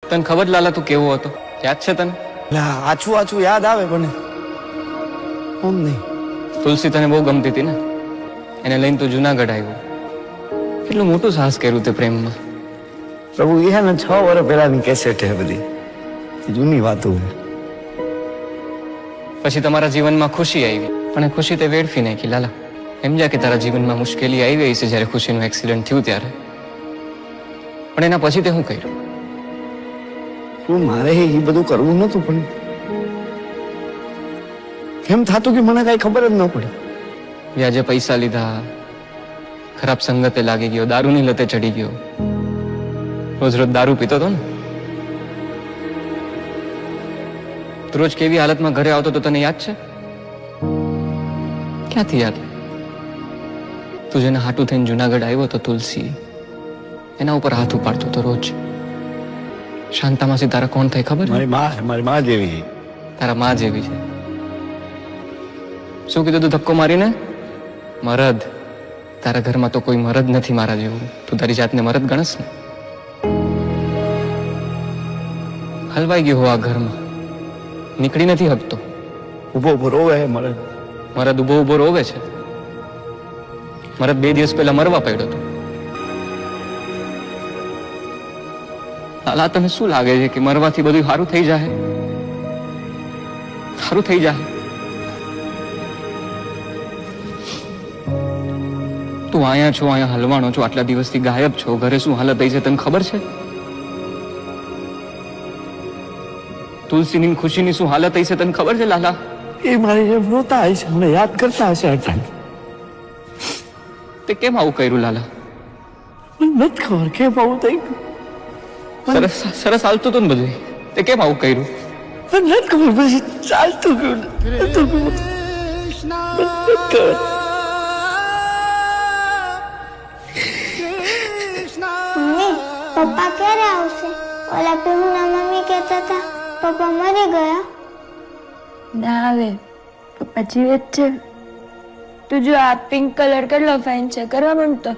તને ખબર લાલા તું કેવો હતો? યાદ છે તને? આછું આછું યાદ આવે પણ કોણ નહીં. તુલસી તને બહુ ગમતી હતી ને, એને લઈને તું જુનાગઢ આવ્યો. કેટલું મોટું સાહસ કર્યું તે પ્રેમમાં. પ્રભુ એ હે ને 6 વર્ષ પહેલાની કેસેટ હે બધી, જૂની વાતો હે. પછી તમારા જીવનમાં ખુશી આવી, પણ એ ખુશી તે વેડફી નાખી લાલા. સમજ્યા કે તારા જીવનમાં મુશ્કેલી આવી છે જ્યારે ખુશીનું એક્સિડન્ટ થયું ત્યારે, પણ એના પછી તે શું કર્યું? શું મારે એ બધું કરવું નતું, પણ કેમ થતું કે મને કઈ ખબર જ ન પડી. વ્યાજે પૈસા લીધા, ખરાબ સંગતે લાગી ગયો, દારૂની લતે ચડી ગયો, રોજ રોજ દારૂ પીતો હતો ને. તું રોજ કેવી હાલતમાં ઘરે આવતો તો તને યાદ છે? ક્યાંથી યાદ? તું જેને હાટું થઈને જુનાગઢ આવ્યો તો તુલસી, એના ઉપર હાથ ઉપાડતો તો રોજ. શાંતામાસી તારા કોણ થાય ખબર? મારી માં જેવી. તારા માં જેવી છે. શું કીધું તું ધક્કો મારીને? મરદ. તારા ઘરમાં તો કોઈ મરદ નથી મારા જેવું. તું તારી જાતને મરદ ગણસ ને? હલવાઈ ગયો હો આ ઘરમાં, નીકળી નથી હકતો. ઉભો ઉભો રોવે હે મરદ. મરદ ઉભો ઉભો રોવે છે. મરદ 2 દિવસ પહેલા મરવા પડ્યો હતો. લાલા તને શું લાગે છે કે મરવાથી બધું સારું થઈ જાય? સારું થઈ જાય? તું અહીંયા છો, અહીંયા હલવાણો છો, આટલા દિવસથી ગાયબ છો. ઘરે શું હાલત થઈ છે તને ખબર છે? તુલસીની ખુશીની શું હાલત થઈ છે તને ખબર છે લાલા? એ મારી જેમ રોતા હશે, મને યાદ કરતા હશે અટાણ. તે કેમ આવું કર્યું લાલા? મને નથી ખબર કેમ આવું થઈ ગયું. સરસ સરસ હાલતું હતું ને બધું, તે કેમ આવું કર્યું? મને નથી ખબર, પછી ચાલતું ગયું. નતું ગયું. મને નથી ખબર. પપ્પા ક્યારે આવશે? ઓલા પીહુના મમ્મી કહેતા હતા પપ્પા મરી ગયા. ના આવે, પપ્પા જીવે જ છે. તું જો આ પિંક કલર કેટલો ફાઇન છે, કરવા માંડતો.